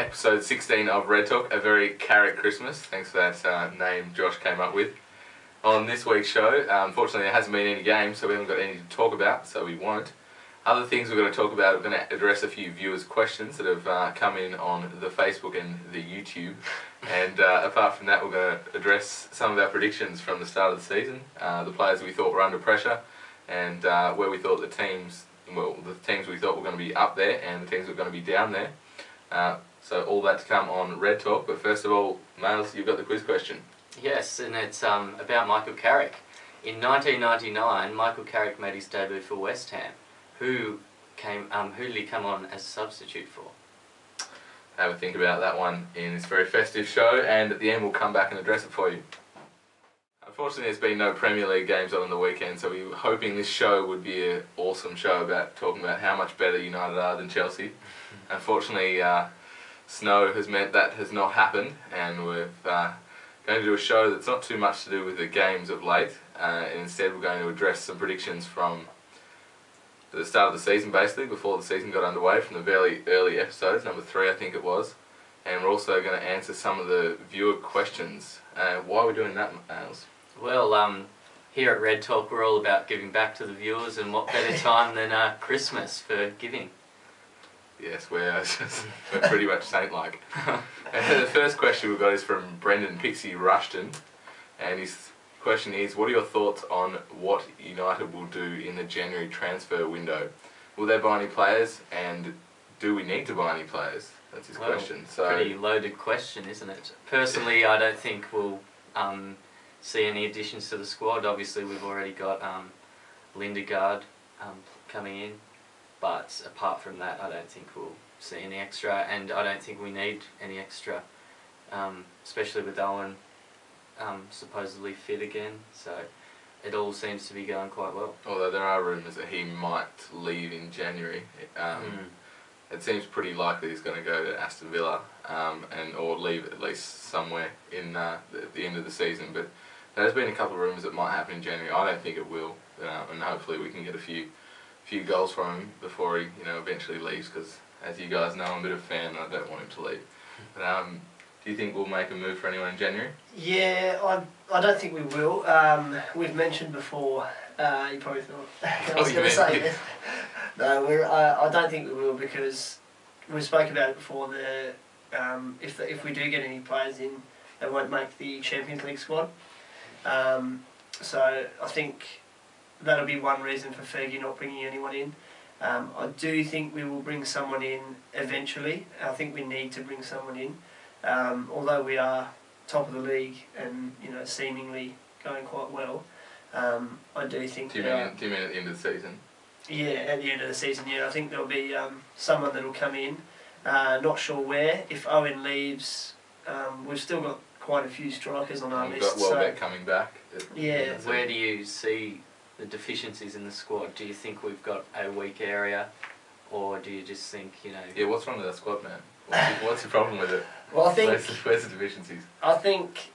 episode 16 of Red Talk, a very Carrick Christmas. Thanks for that name Josh came up with. On this week's show, unfortunately there hasn't been any games, so we haven't got any to talk about, so we won't. Other things we're going to talk about, we're going to address a few viewers' questions that have come in on the Facebook and the YouTube. And apart from that, we're going to address some of our predictions from the start of the season, the players we thought were under pressure, and where we thought the teams we thought were going to be up there and the teams that were going to be down there. So all that to come on Red Talk, but first of all, Males, you've got the quiz question. Yes, and it's about Michael Carrick. In 1999, Michael Carrick made his debut for West Ham. Who did he come on as a substitute for? Have a think about that one in this very festive show, and at the end we'll come back and address it for you. Unfortunately, there's been no Premier League games on the weekend, so we were hoping this show would be an awesome show about talking about how much better United are than Chelsea. Unfortunately, snow has meant that has not happened, and we're going to do a show that's not too much to do with the games of late, and instead we're going to address some predictions from the start of the season, basically, before the season got underway, from the very early episodes, number 3 I think it was. And we're also going to answer some of the viewer questions. Why are we doing that, Miles? Well, here at Red Talk we're all about giving back to the viewers, and what better time than Christmas for giving. Yes, we're pretty much saint-like. And the first question we've got is from Brendan Pixie Rushton, and his question is, what are your thoughts on what United will do in the January transfer window? Will they buy any players, and do we need to buy any players? That's his question. So, pretty loaded question, isn't it? Personally, I don't think we'll see any additions to the squad. Obviously, we've already got Lindegaard coming in, but apart from that, I don't think we'll see any extra, and I don't think we need any extra, especially with Owen supposedly fit again. So it all seems to be going quite well. Although there are rumours that he might leave in January. It seems pretty likely he's going to go to Aston Villa or leave at least somewhere in the end of the season. But there's been a couple of rumours that might happen in January. I don't think it will, and hopefully we can get a few goals from him before he eventually leaves. Because as you guys know, I'm a bit of a fan and I don't want him to leave. But do you think we'll make a move for anyone in January? Yeah, I don't think we will. We've mentioned before. You probably thought I was going to say this. No, I don't think we will, because we spoke about it before. If we do get any players in, they won't make the Champions League squad. So I think that'll be one reason for Fergie not bringing anyone in. I do think we will bring someone in eventually. I think we need to bring someone in. Although we are top of the league and seemingly going quite well, I do think. Do you mean at the end of the season? Yeah, at the end of the season. Yeah, I think there'll be someone that'll come in. Not sure where. If Owen leaves, we've still got quite a few strikers on our list. We've got Welbeck coming back. Yeah. Where do you see the deficiencies in the squad? Do you think we've got a weak area, or do you just think Yeah, what's wrong with that squad, man? What's the problem with it? Well, I think where's the deficiencies? I think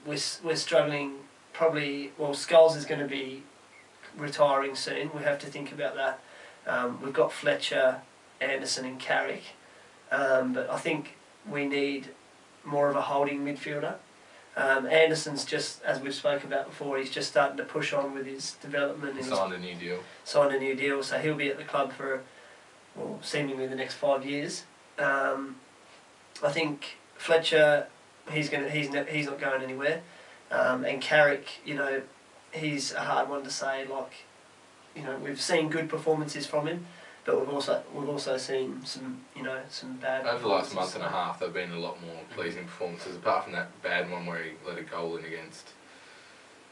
we're struggling. Probably, well, Scholes is going to be retiring soon. We have to think about that. We've got Fletcher, Anderson, and Carrick, but I think we need more of a holding midfielder. Anderson's just, as we've spoken about before, he's just starting to push on with his development. He signed a new deal. Signed a new deal, so he'll be at the club for, seemingly the next 5 years. I think Fletcher, he's not going anywhere, and Carrick, he's a hard one to say. We've seen good performances from him, but we've also seen some bad. Over the last month and a half, there've been a lot more pleasing performances, apart from that bad one where he let a goal in against.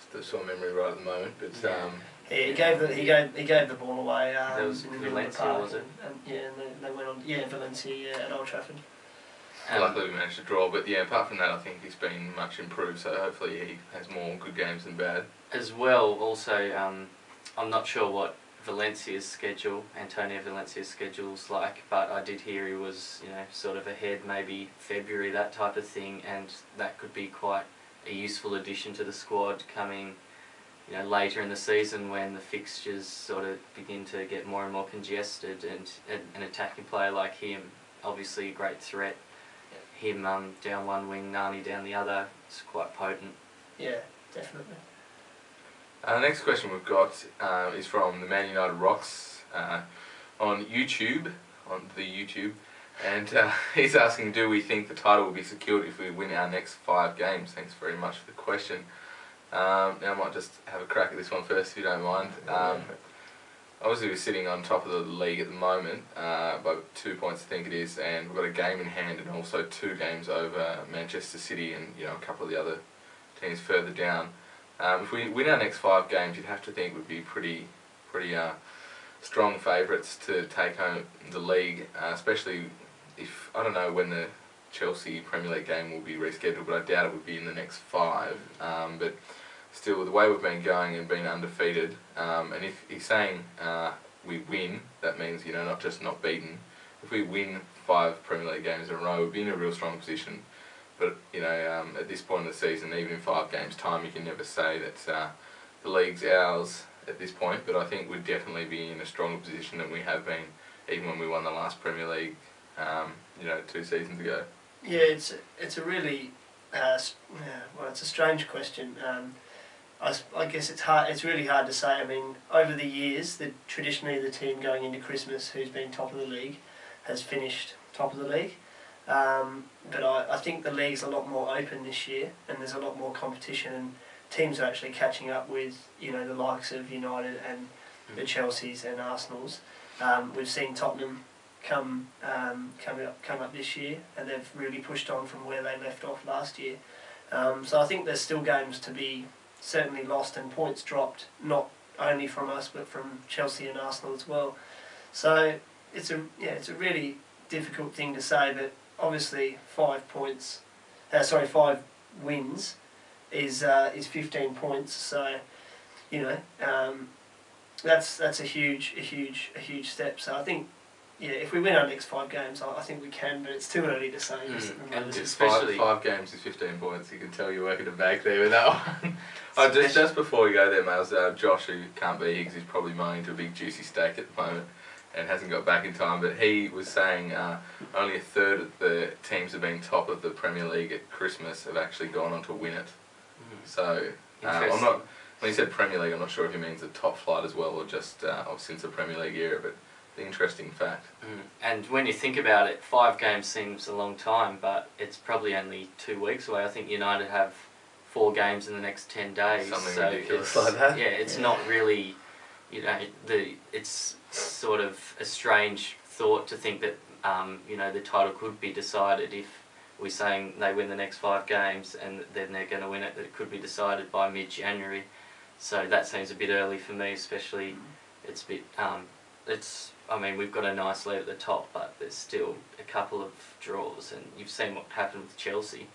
Still sort of memory right at the moment, but. Yeah, he gave the ball away. That was in Valencia, was it? And they went on. Yeah, Valencia at Old Trafford. Luckily we managed to draw, but yeah, apart from that, I think he's been much improved. So hopefully he has more good games than bad. As well, also, I'm not sure what Antonio Valencia's schedule's like, but I did hear he was, sort of ahead, maybe February, that type of thing, and that could be quite a useful addition to the squad coming, later in the season when the fixtures sort of begin to get more and more congested, and an attacking player like him obviously a great threat. Him down one wing, Nani down the other. It's quite potent. Yeah, definitely. The next question we've got is from the Man United Rocks on YouTube, and he's asking, do we think the title will be secured if we win our next 5 games? Thanks very much for the question. Now I might just have a crack at this one first if you don't mind. Obviously we're sitting on top of the league at the moment by 2 points I think it is, and we've got a game in hand and also 2 games over Manchester City and a couple of the other teams further down. If we win our next 5 games, you'd have to think we'd be pretty strong favourites to take home the league, especially if, I don't know when the Chelsea Premier League game will be rescheduled, but I doubt it would be in the next 5. But still, the way we've been going and been undefeated, and if he's saying we win, that means not just not beaten. If we win 5 Premier League games in a row, we'd be in a real strong position. But at this point of the season, even in 5 games' time, you can never say that the league's ours at this point. But I think we'd definitely be in a stronger position than we have been, even when we won the last Premier League, 2 seasons ago. Yeah, it's a really it's a strange question. I guess it's hard. It's really hard to say. I mean, over the years, traditionally the team going into Christmas who's been top of the league has finished top of the league. But I think the league's a lot more open this year, and there's a lot more competition, and teams are actually catching up with the likes of United and the Chelseas and Arsenals. We've seen Tottenham come up this year, and they've really pushed on from where they left off last year. So I think there's still games to be certainly lost and points dropped, not only from us but from Chelsea and Arsenal as well. So it's a really difficult thing to say, but obviously 5 wins is 15 points. So that's a huge step. So I think if we win our next 5 games, I think we can, but it's too early to say. And especially 5 games is 15 points. You can tell you're working a bag there with that one. Just before we go there, mate, Josh, who can't be here because he's probably mining to a big juicy steak at the moment and hasn't got back in time, but he was saying only a third of the teams have been top of the Premier League at Christmas have actually gone on to win it. So I'm not. When he said Premier League, I'm not sure if he means the top flight as well or just since the Premier League era, but the interesting fact. And when you think about it, 5 games seems a long time, but it's probably only 2 weeks away. I think United have 4 games in the next 10 days. Something ridiculous like that. Yeah, it's not really, it's sort of a strange thought to think that, the title could be decided if we're saying they win the next 5 games and then they're going to win it, that it could be decided by mid-January. So that seems a bit early for me, especially it's a bit, we've got a nice lead at the top, but there's still a couple of draws, and you've seen what happened with Chelsea.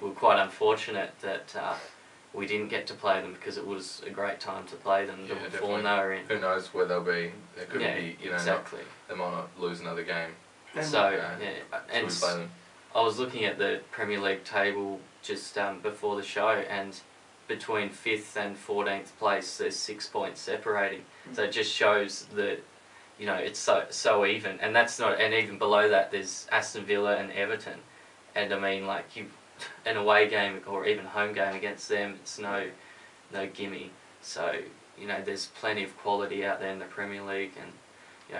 We were quite unfortunate that we didn't get to play them because it was a great time to play them the form they were in. Who knows where they'll be? They could be, exactly. They might not lose another game. So, and play them. I was looking at the Premier League table just before the show, and between 5th and 14th place, there's 6 points separating. So it just shows that it's so even, and that's not. And even below that, there's Aston Villa and Everton, and I mean, like an away game or even home game against them, it's no gimme. So there's plenty of quality out there in the Premier League, and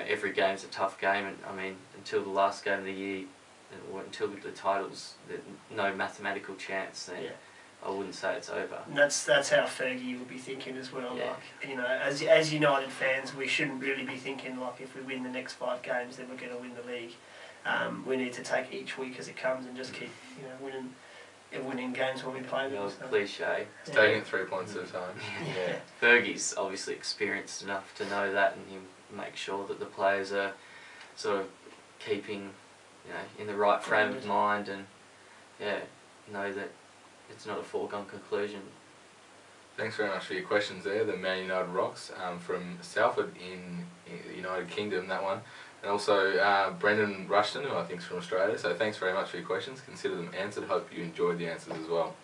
every game's a tough game. And I mean, until the last game of the year, or until the titles, there's no mathematical chance. Then I wouldn't say it's over. And that's how Fergie would be thinking as well. Yeah. Like as United fans, we shouldn't really be thinking like if we win the next 5 games, then we're going to win the league. We need to take each week as it comes and just keep winning games when we play them. Cliche. It's taking it 3 points at a time. Yeah. Fergie's obviously experienced enough to know that, and he'll make sure that the players are sort of keeping, in the right frame of mind, and know that it's not a foregone conclusion. Thanks very much for your questions there. The Man United Rocks from Salford in the United Kingdom, that one. And also Brendan Rushton, who I think is from Australia. So thanks very much for your questions. Consider them answered. Hope you enjoyed the answers as well.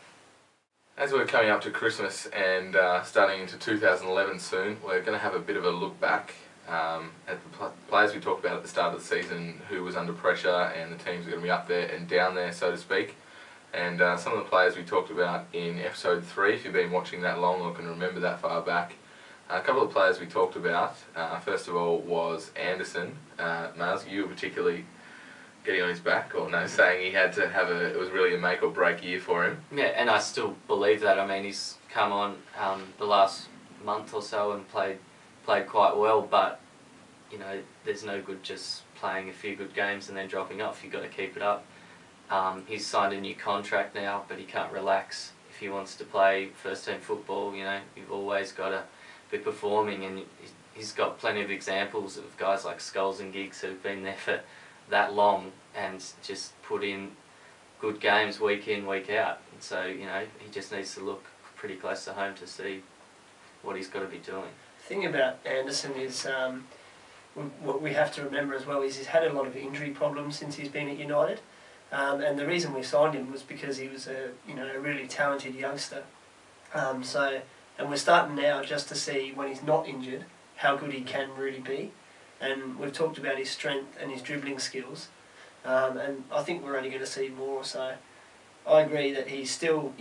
As we're coming up to Christmas and starting into 2011 soon, we're going to have a bit of a look back at the players we talked about at the start of the season who was under pressure, and the teams are going to be up there and down there, so to speak. And some of the players we talked about in episode 3, if you've been watching that long or can remember that far back, a couple of players we talked about, first of all, was Anderson. Miles, you were particularly getting on his back, or no, saying he had to have it was really a make or break year for him. Yeah, and I still believe that. I mean, he's come on the last month or so and played quite well, but you know, there's no good just playing a few good games and then dropping off. You've got to keep it up. He's signed a new contract now, but he can't relax if he wants to play first team football. You know, you've always got to be performing, and he's got plenty of examples of guys like Scholes and Giggs who've been there for that long and just put in good games week in, week out. And so, you know, he just needs to look pretty close to home to see what he's got to be doing. The thing about Anderson is what we have to remember as well is he's had a lot of injury problems since he's been at United, and the reason we signed him was because he was a really talented youngster. And we're starting now just to see when he's not injured how good he can really be. And we've talked about his strength and his dribbling skills, and I think we're only going to see more. So I agree that he's still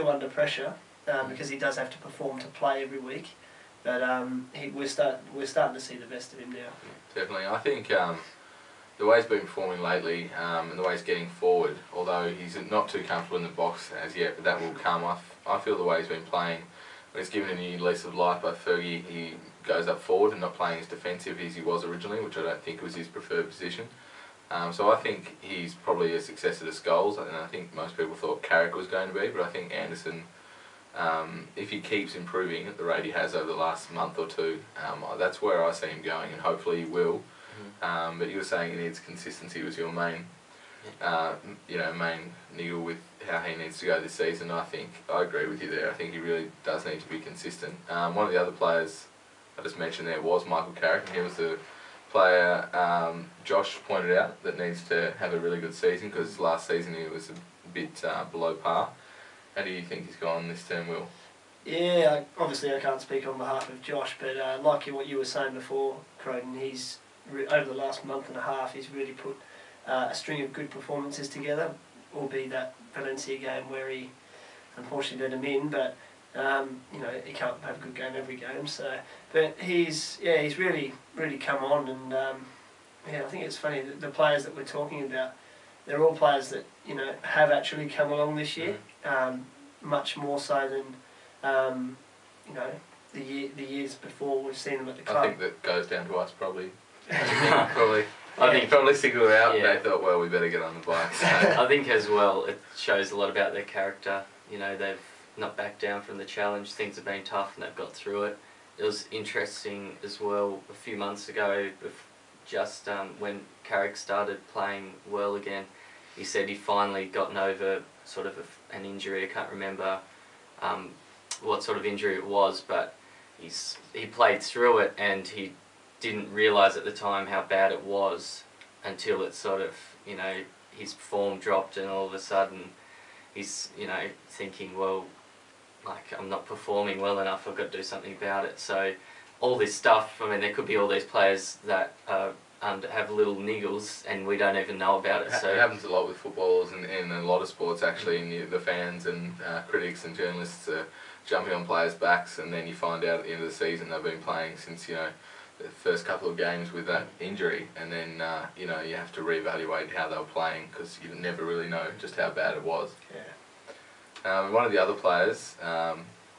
under pressure because he does have to perform to play every week. But we're starting to see the best of him now. Definitely, I think the way he's been performing lately and the way he's getting forward, although he's not too comfortable in the box as yet, but that will come. I feel the way he's been playing, when he's given a new lease of life by Fergie, he goes up forward and not playing as defensive as he was originally, which I don't think was his preferred position. So I think he's probably a successor to Scholes, and I think most people thought Carrick was going to be, but I think Anderson, if he keeps improving at the rate he has over the last month or two, that's where I see him going, and hopefully he will. But you were saying he needs consistency was your main main niggle with how he needs to go this season. I agree with you there. I think he really does need to be consistent. One of the other players I just mentioned there was Michael Carrick, and he was the player Josh pointed out that needs to have a really good season, because last season he was a bit below par. How do you think he's gone this term, Will? Yeah, obviously I can't speak on behalf of Josh, but like what you were saying before, Croydon, he's over the last month and a half he's really put a string of good performances together, albeit that Valencia game where he unfortunately let him in, but he can't have a good game every game. So, but he's really come on, and I think it's funny that the players that we're talking about, they're all players that have actually come along this year, much more so than the years before we've seen them at the club. I think that goes down to us probably. I think probably singled out and they thought, well, we better get on the bike. So. I think as well it shows a lot about their character. They've not backed down from the challenge. Things have been tough and they've got through it. It was interesting as well a few months ago, just when Carrick started playing well again, he said he finally gotten over sort of an injury. I can't remember what sort of injury it was, but he played through it, and he didn't realise at the time how bad it was until it sort of, his form dropped, and all of a sudden he's, thinking, well, like, I'm not performing well enough, I've got to do something about it. So all this stuff, I mean, there could be all these players that have little niggles and we don't even know about it. So it happens a lot with footballers and in a lot of sports actually, and the fans and critics and journalists are jumping on players' backs, and then you find out at the end of the season they've been playing since, the first couple of games with that injury, and then you have to reevaluate how they were playing, because you never really know just how bad it was. One of the other players,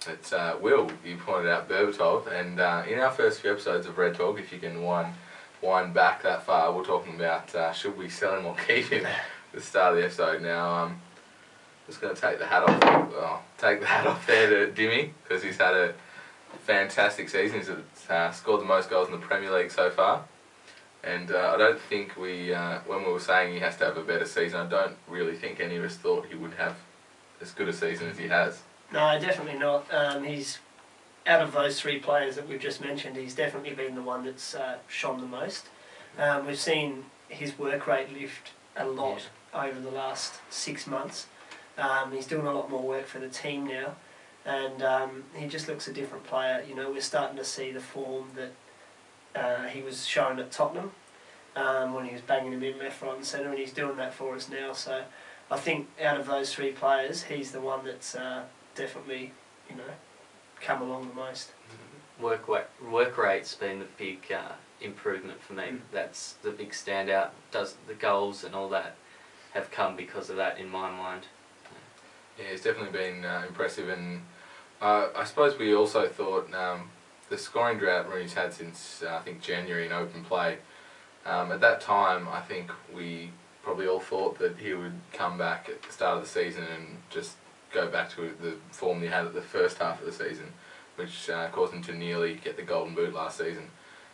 it's Will, you pointed out Berbatov, and in our first few episodes of Red Talk, if you can wind back that far, we're talking about should we sell him or keep him at the start of the episode. Now just going to take the hat off there to Dimmy, because he's had a fantastic season. He's scored the most goals in the Premier League so far, and I don't think when we were saying he has to have a better season, I don't really think any of us thought he would have as good a season as he has. No, definitely not. He's, out of those three players that we've just mentioned, he's definitely been the one that's shone the most. We've seen his work rate lift a lot over the last 6 months. He's doing a lot more work for the team now, and he just looks a different player. We're starting to see the form that he was shown at Tottenham when he was banging him in left, right and centre, and he's doing that for us now. So I think out of those three players, he's the one that's definitely, come along the most. Work rate's been the big improvement for me. That's the big standout. Does the goals and all that have come because of that in my mind. Yeah, it's definitely been impressive, and I suppose we also thought the scoring drought Rooney's had since I think January in open play. At that time, I think we probably all thought that he would come back at the start of the season and just go back to the form he had at the first half of the season, which caused him to nearly get the Golden Boot last season.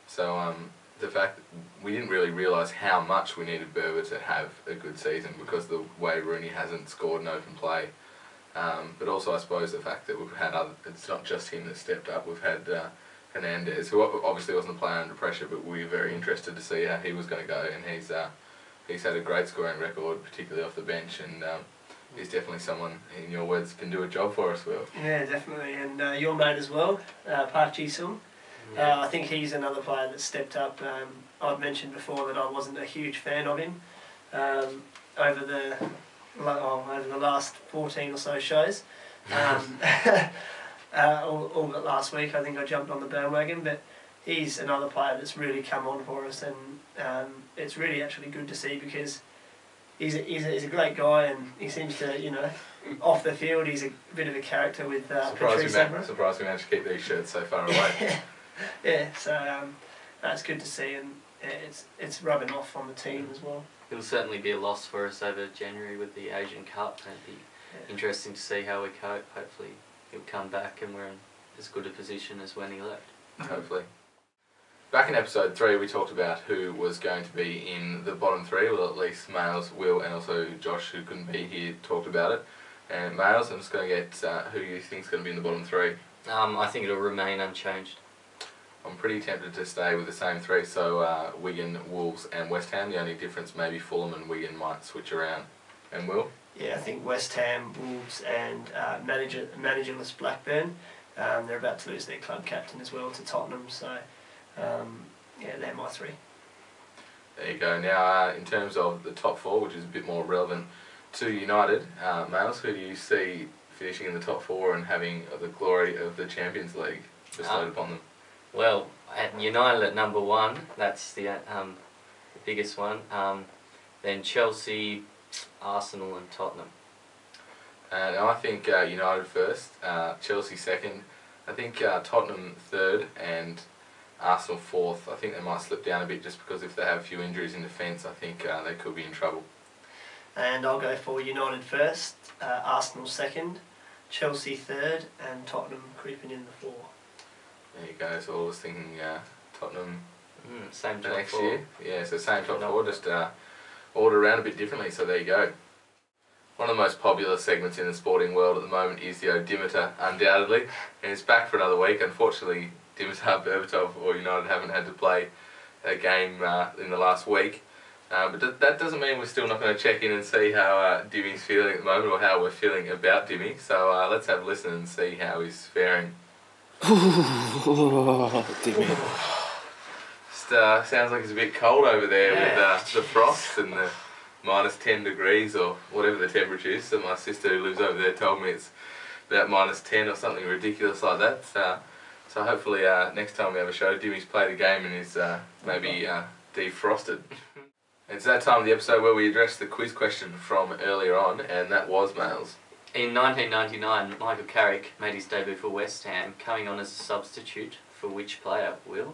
So the fact that we didn't really realise how much we needed Berber to have a good season because of the way Rooney hasn't scored in open play. But also I suppose the fact that we've had it's not just him that stepped up. We've had Hernandez, who obviously wasn't a player under pressure, but we were very interested to see how he was going to go, and he's had a great scoring record, particularly off the bench, and he's definitely someone, in your words, can do a job for us, Will. Yeah, definitely, and your mate as well, Park Ji-sung. Yeah. I think he's another player that stepped up. I've mentioned before that I wasn't a huge fan of him over the last 14 or so shows. All but last week I think I jumped on the bandwagon, but he's another player that's really come on for us, and it's really actually good to see because he's a great guy, and he seems to, off the field he's a bit of a character with Patrice Evra. Surprised we managed to keep these shirts so far away. Yeah, so that's good to see, and it's rubbing off on the team as well. It'll certainly be a loss for us over January with the Asian Cup. It'll be interesting to see how we cope. Hopefully he'll come back and we're in as good a position as when he left. Hopefully. Back in episode 3 we talked about who was going to be in the bottom 3, well at least Males, Will and also Josh, who couldn't be here, talked about it. And Males, I'm just going to get who you think is going to be in the bottom 3. I think it'll remain unchanged. I'm pretty tempted to stay with the same 3, so Wigan, Wolves and West Ham. The only difference maybe Fulham and Wigan might switch around. And Will? Yeah, I think West Ham, Wolves and managerless Blackburn. They're about to lose their club captain as well to Tottenham, so they're my 3. There you go. Now in terms of the top 4, which is a bit more relevant to United, Males, who do you see finishing in the top 4 and having the glory of the Champions League bestowed upon them? Well, at United at number 1, that's the biggest one. Then Chelsea, Arsenal and Tottenham. Now I think United first, Chelsea second, I think Tottenham third and Arsenal fourth. I think they might slip down a bit just because if they have a few injuries in defence, I think they could be in trouble. And I'll go for United first, Arsenal second, Chelsea third and Tottenham creeping in the 4. There you go, so I was thinking Tottenham same top next 4. year. Yeah, so same top 4, just ordered around a bit differently, so there you go. One of the most popular segments in the sporting world at the moment is the oDimitar, undoubtedly, and it's back for another week. Unfortunately, Dimitar Berbatov or United haven't had to play a game in the last week, but that doesn't mean we're still not going to check in and see how Dimmy's feeling at the moment or how we're feeling about Dimmy, so let's have a listen and see how he's faring. Dimmy. Sounds like it's a bit cold over there with the frost and the minus 10 degrees or whatever the temperature is. So my sister who lives over there told me it's about minus 10 or something ridiculous like that. So hopefully next time we have a show, Dimmy's played a game and is maybe defrosted. It's that time of the episode where we address the quiz question from earlier on, and that was Males. In 1999, Michael Carrick made his debut for West Ham, coming on as a substitute for which player, Will?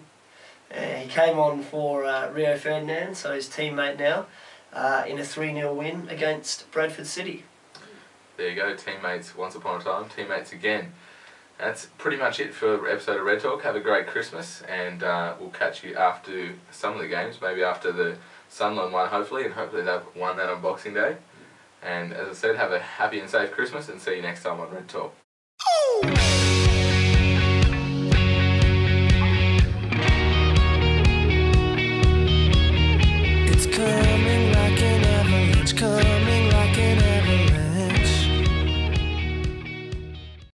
He came on for Rio Ferdinand, so his teammate now, in a 3-0 win against Bradford City. There you go, teammates once upon a time, teammates again. That's pretty much it for episode of Red Talk. Have a great Christmas, and we'll catch you after some of the games, maybe after the Sunderland one hopefully, and hopefully they've won that on Boxing Day. And as I said, have a happy and safe Christmas and see you next time on Red Talk.